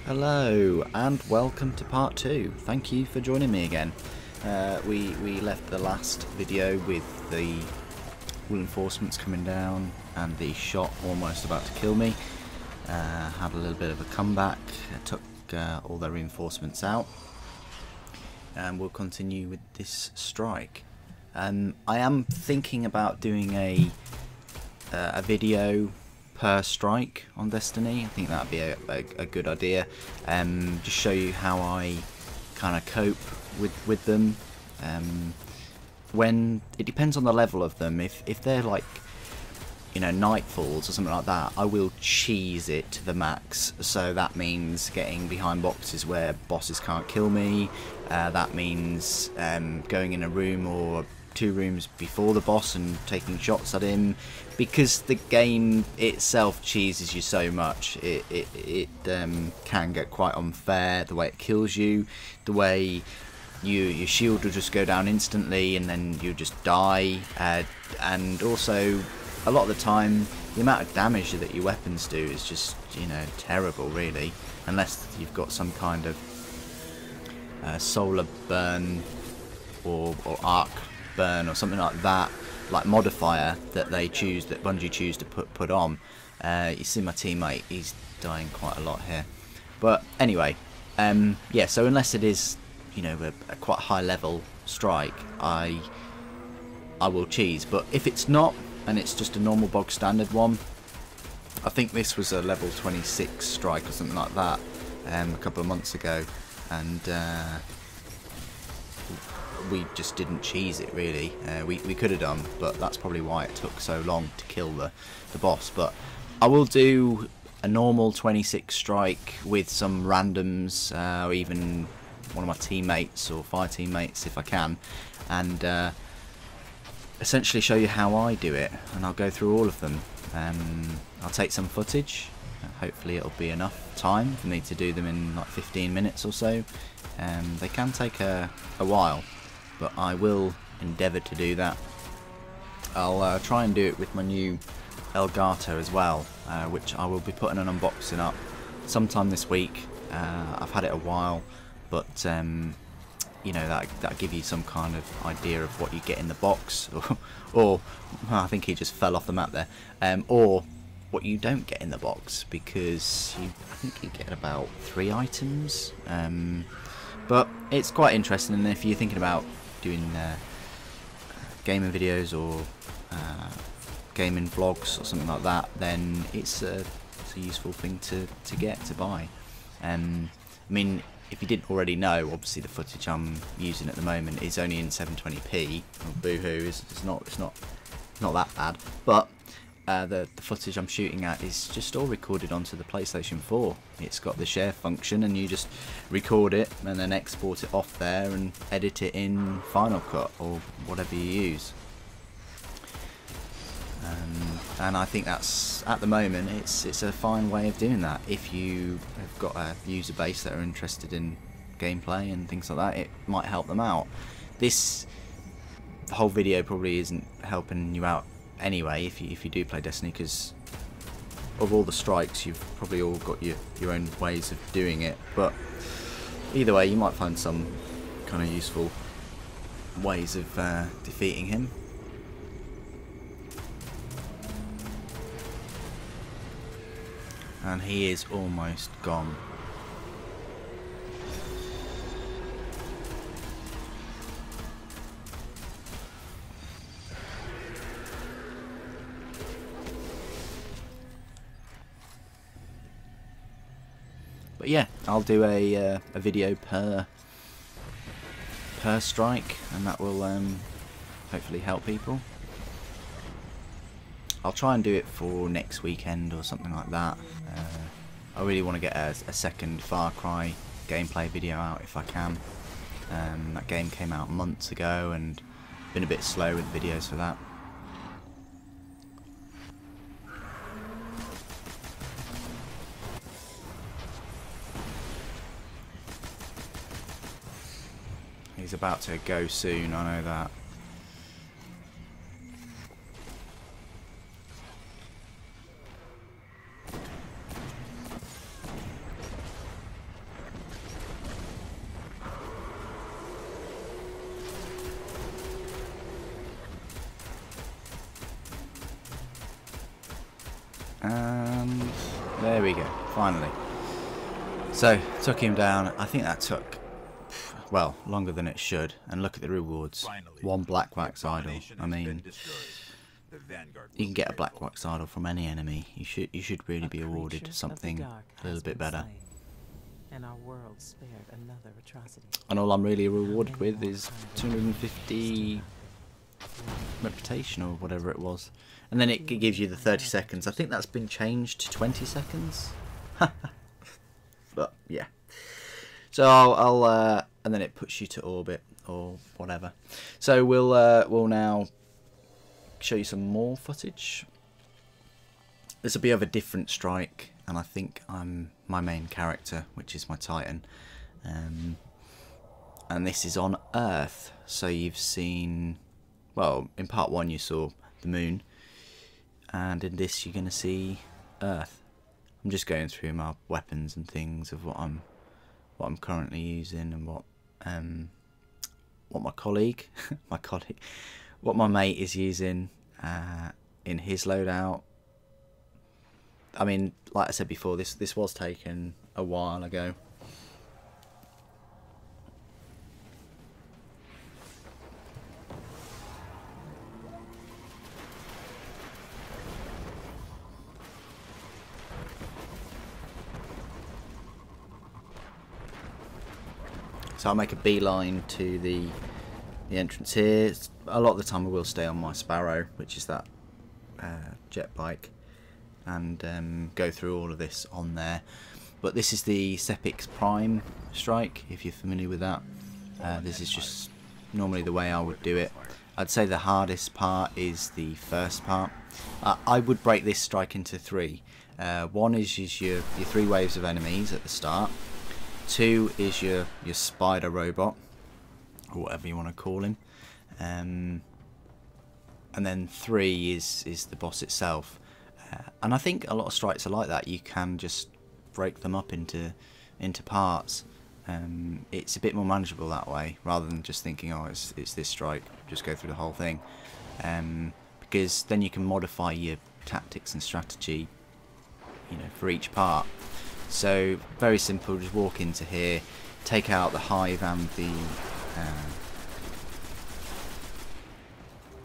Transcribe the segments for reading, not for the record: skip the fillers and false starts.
Hello and welcome to part 2. Thank you for joining me again. We left the last video with the reinforcements coming down and the shot almost about to kill me. Had a little bit of a comeback, took all the reinforcements out, and we'll continue with this strike. I am thinking about doing a video per strike on Destiny. I think that'd be a good idea. Just show you how I kind of cope with them. When it depends on the level of them. If they're like, you know, Nightfalls or something like that, I will cheese it to the max. So that means getting behind boxes where bosses can't kill me. That means going in a room or two rooms before the boss and taking shots at him, because the game itself cheeses you so much. It can get quite unfair, the way it kills you, the way your shield will just go down instantly and then you just die, and also a lot of the time the amount of damage that your weapons do is just, you know, terrible really, unless you've got some kind of solar burn or arc burn or something like that, like modifier that they choose, that Bungie choose to put on. You see my teammate, he's dying quite a lot here, but anyway, yeah, so unless it is, you know, a quite high level strike, I will cheese. But if it's not, and it's just a normal bog standard one, I think this was a level 26 strike or something like that a couple of months ago, and we just didn't cheese it really. We could have done, but that's probably why it took so long to kill the boss. But I will do a normal 26 strike with some randoms, or even one of my teammates or fire teammates if I can, and essentially show you how I do it, and I'll go through all of them. I'll take some footage. Hopefully it'll be enough time for me to do them in like 15 minutes or so. They can take a while, but I will endeavour to do that. I'll try and do it with my new Elgato as well, which I will be putting an unboxing up sometime this week. I've had it a while, but you know, that'll give you some kind of idea of what you get in the box, or I think he just fell off the map there, or what you don't get in the box, because I think you get about 3 items. But it's quite interesting, and if you're thinking about doing gaming videos or gaming vlogs or something like that, then it's a useful thing to buy. I mean, if you didn't already know, obviously the footage I'm using at the moment is only in 720p. Oh, boo-hoo, it's not that bad, but the footage I'm shooting at is just all recorded onto the PlayStation 4. It's got the share function, and you just record it and then export it off there and edit it in Final Cut or whatever you use. And I think that's, at the moment, it's a fine way of doing that. If you have got a user base that are interested in gameplay and things like that, it might help them out. The whole video probably isn't helping you out anyway if you do play Destiny, because of all the strikes you've probably all got your own ways of doing it, but either way you might find some kind of useful ways of defeating him. And he is almost gone. But yeah, I'll do a video per strike, and that will hopefully help people. I'll try and do it for next weekend or something like that. I really want to get a second Far Cry gameplay video out if I can. That game came out months ago and been a bit slow with videos for that. He's about to go soon, I know that. And there we go, finally. So, took him down. I think that took, well, longer than it should. And look at the rewards. One black wax idol. I mean, you can get a black wax idol from any enemy. You should really be awarded something a little bit better. And our world spared another atrocity. And all I'm really rewarded with is 250 reputation or whatever it was. And then it gives you the 30 seconds. I think that's been changed to 20 seconds. But yeah. So I'll and then it puts you to orbit or whatever. So we'll now show you some more footage. This will be of a different strike, and I think I'm my main character, which is my Titan. And this is on Earth. So you've seen, well, in part 1 you saw the moon, and in this you're going to see Earth. I'm just going through my weapons and things of what I'm currently using, and what my colleague, what my mate is using in his loadout. I mean, like I said before, this was taken a while ago. So I'll make a beeline to the entrance here. A lot of the time I will stay on my Sparrow, which is that jet bike, and go through all of this on there. But this is the Sepix Prime strike, if you're familiar with that. This is just normally the way I would do it. I'd say the hardest part is the first part. I would break this strike into 3. One is your 3 waves of enemies at the start. 2 is your spider robot, or whatever you want to call him, and then 3 is the boss itself. And I think a lot of strikes are like that. You can just break them up into parts. It's a bit more manageable that way, rather than just thinking, oh, it's this strike, just go through the whole thing. Because then you can modify your tactics and strategy, you know, for each part. So very simple, just walk into here, take out the hive and the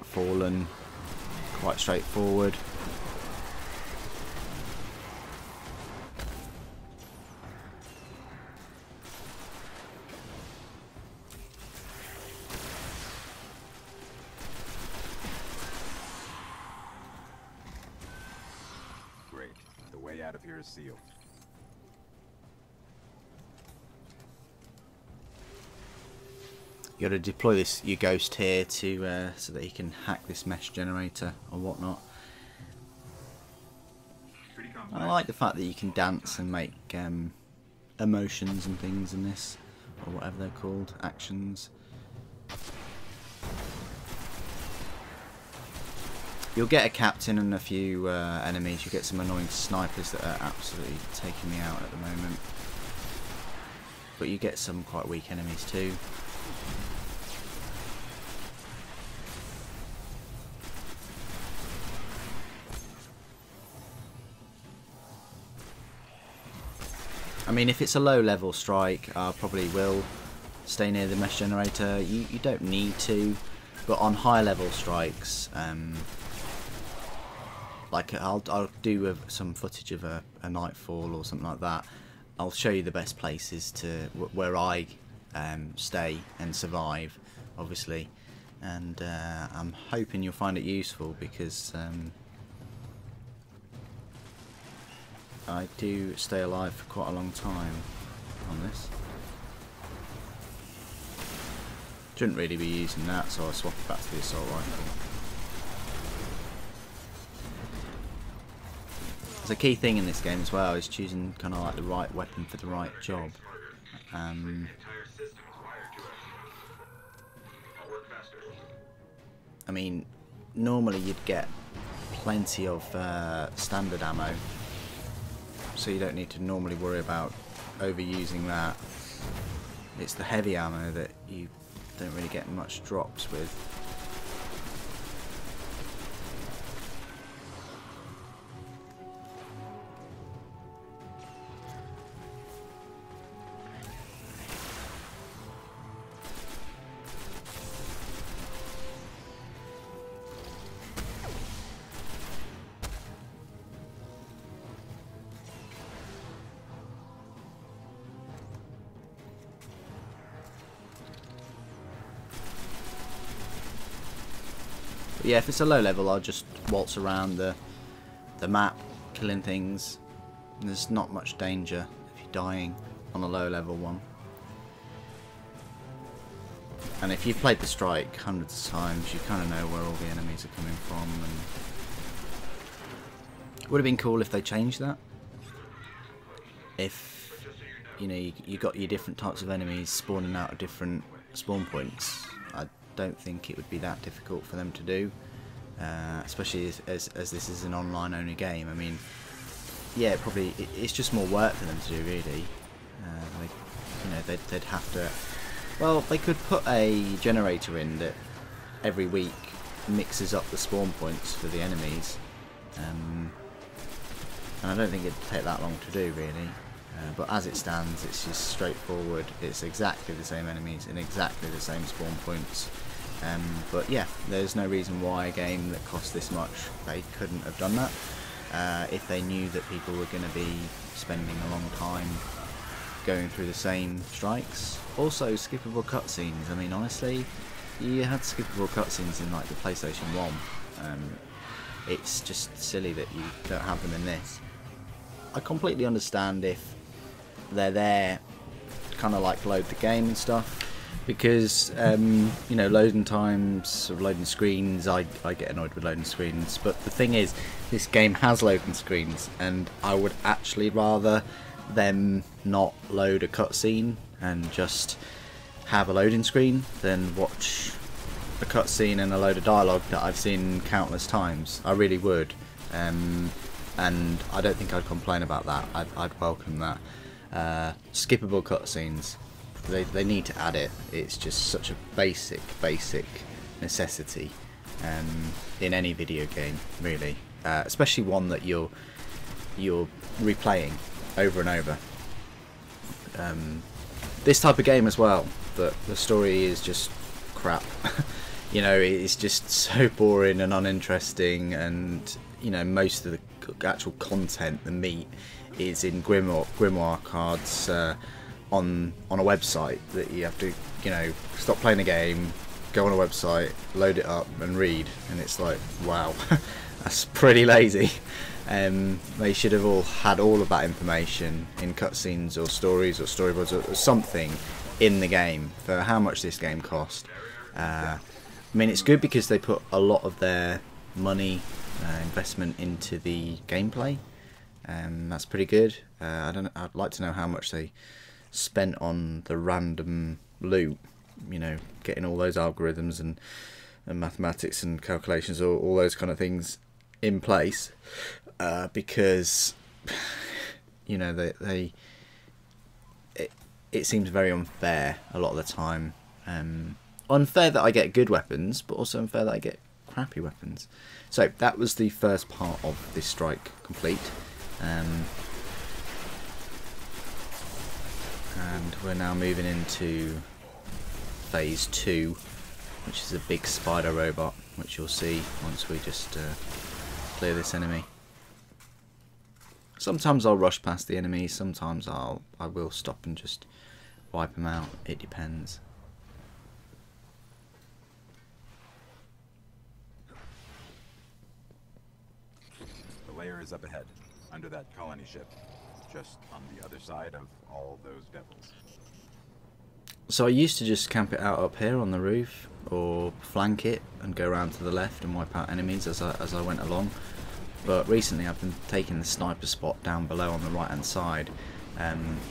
fallen, quite straightforward. Great, the way out of here is sealed. You got to deploy your ghost here to so that he can hack this mesh generator or whatnot. I like the fact that you can dance and make emotions and things in this, or whatever they're called, actions. You'll get a captain and a few enemies. You get some annoying snipers that are absolutely taking me out at the moment, but you get some quite weak enemies too. I mean, if it's a low level strike, I probably will stay near the mesh generator. You don't need to, but on high level strikes, like I'll do some footage of a nightfall or something like that. I'll show you the best places to where I stay and survive, obviously, and I'm hoping you'll find it useful, because I do stay alive for quite a long time on this. Shouldn't really be using that, so I'll swap it back to the assault rifle. There's a key thing in this game as well, is choosing kind of like the right weapon for the right job. I mean, normally you'd get plenty of standard ammo, so you don't need to normally worry about overusing that. It's the heavy ammo that you don't really get much drops with. But yeah, if it's a low level, I'll just waltz around the map, killing things. And there's not much danger if you're dying on a low level one. And if you've played the Strike hundreds of times, you kind of know where all the enemies are coming from. And it would have been cool if they changed that. If, you know, you got your different types of enemies spawning out of different spawn points. I don't think it would be that difficult for them to do, especially as this is an online only game. I mean, yeah, it's just more work for them to do, really. You know, they'd have to. Well, they could put a generator in that every week mixes up the spawn points for the enemies, and I don't think it'd take that long to do, really. But as it stands, it's just straightforward. It's exactly the same enemies in exactly the same spawn points. But yeah, there's no reason why a game that costs this much, they couldn't have done that. If they knew that people were going to be spending a long time going through the same strikes. Also, skippable cutscenes. I mean, honestly, you had skippable cutscenes in like the PlayStation 1. It's just silly that you don't have them in this. I completely understand if they're there kind of like load the game and stuff, because you know, loading times of loading screens, I get annoyed with loading screens, but the thing is, this game has loading screens, and I would actually rather them not load a cutscene and just have a loading screen than watch a cutscene and a load of dialogue that I've seen countless times. I really would, and I don't think I'd complain about that. I'd welcome that. Skippable cutscenes, they need to add it. It's just such a basic necessity in any video game, really, especially one that you're replaying over and over. This type of game as well, but the story is just crap. You know, it's just so boring and uninteresting, and you know, most of the actual content, the meat, is in grimoire cards on a website that you have to, you know, stop playing the game, go on a website, load it up and read, and it's like, wow, that's pretty lazy. They should have all had all of that information in cutscenes or stories or storyboards or something in the game for how much this game cost. I mean, it's good because they put a lot of their money investment into the gameplay. That's pretty good. I'd like to know how much they spent on the random loot. You know, getting all those algorithms and mathematics and calculations, all those kind of things in place, because you know, it seems very unfair a lot of the time. Unfair that I get good weapons, but also unfair that I get crappy weapons. So that was the first part of this strike complete, and we're now moving into phase 2, which is a big spider robot, which you'll see once we just clear this enemy. Sometimes I'll rush past the enemies, sometimes I will stop and just wipe them out. It depends. The lair is up ahead, under that colony ship, just on the other side of all those devils. So I used to just camp it out up here on the roof, or flank it and go around to the left and wipe out enemies as I went along. But recently I've been taking the sniper spot down below on the right hand side.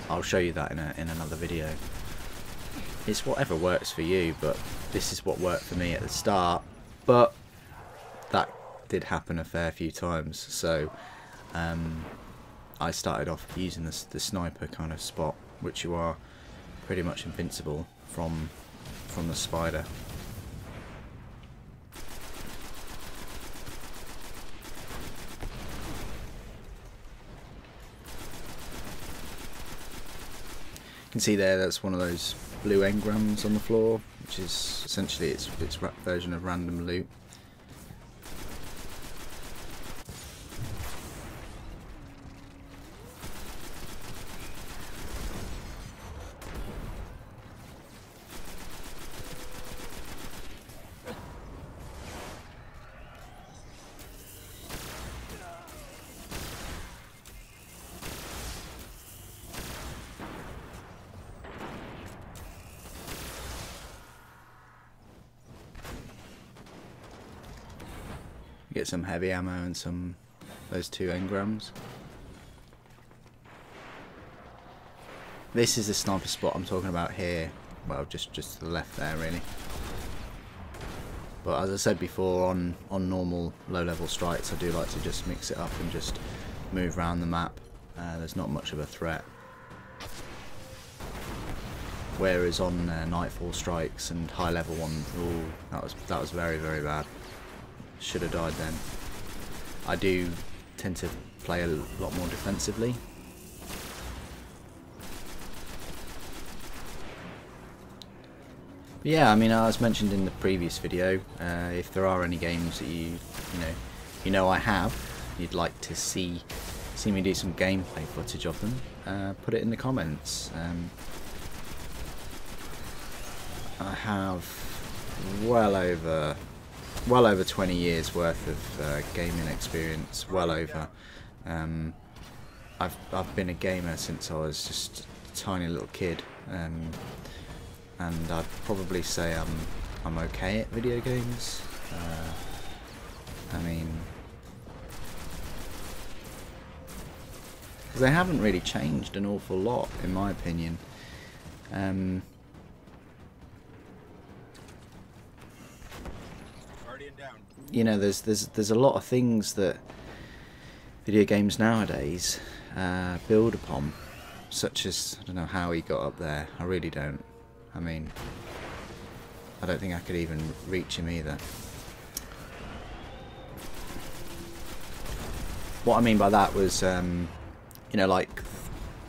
I'll show you that in another video. It's whatever works for you, but this is what worked for me at the start. But that did happen a fair few times, so I started off using the sniper kind of spot, which you are pretty much invincible from the spider. You can see there, that's one of those blue engrams on the floor, which is essentially its version of random loot. Get some heavy ammo and some those 2 engrams. This is the sniper spot I'm talking about here. Well, just to the left there, really. But as I said before, on normal low-level strikes, I do like to just mix it up and just move around the map. There's not much of a threat. Whereas on Nightfall strikes and high-level ones, ooh, that was very, very bad. Should have died then. I do tend to play a lot more defensively. But yeah, I mean, as mentioned in the previous video, if there are any games that you know I have, you'd like to see me do some gameplay footage of them, put it in the comments. I have well over 20 years worth of gaming experience, well over. I've been a gamer since I was just a tiny little kid, and I'd probably say I'm okay at video games. I mean, because they haven't really changed an awful lot, in my opinion. You know, there's a lot of things that video games nowadays build upon, such as, I don't know how he got up there. I really don't. I mean, I don't think I could even reach him either. What I mean by that was, you know, like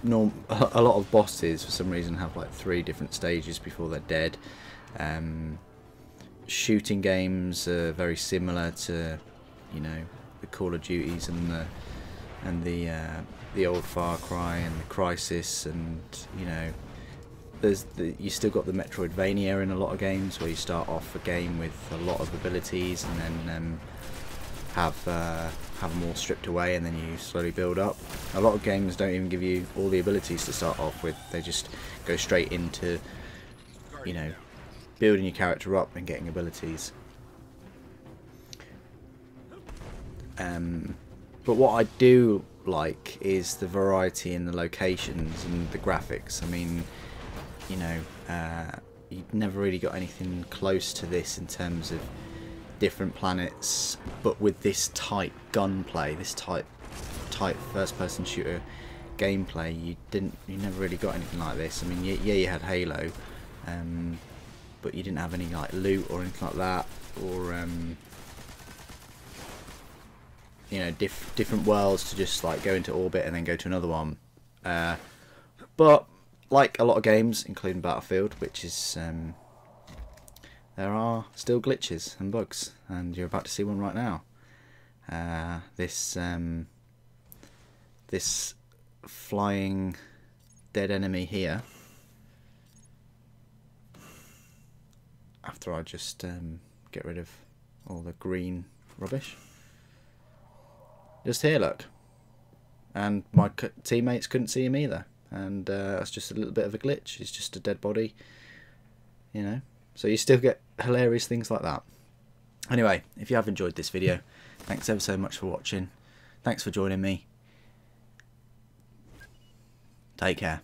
a lot of bosses for some reason have like 3 different stages before they're dead. Shooting games are very similar to, you know, the Call of Duties and the old Far Cry and the Crysis, and you know, you still got the Metroidvania in a lot of games where you start off a game with a lot of abilities and then have them all stripped away, and then you slowly build up. A lot of games don't even give you all the abilities to start off with. They just go straight into, you know, building your character up and getting abilities. But what I do like is the variety in the locations and the graphics. I mean, you know, you've never really got anything close to this in terms of different planets, but with this type gunplay, this type first-person shooter gameplay, you never really got anything like this. I mean, yeah, you had Halo, but you didn't have any like loot or anything like that, or you know, different worlds to just like go into orbit and then go to another one. But like a lot of games, including Battlefield, which is there are still glitches and bugs, and you're about to see one right now. This flying dead enemy here, after I just get rid of all the green rubbish, just here, look, and my teammates couldn't see him either, and that's just a little bit of a glitch. It's just a dead body, you know. So you still get hilarious things like that. Anyway, if you have enjoyed this video, thanks ever so much for watching. Thanks for joining me. Take care.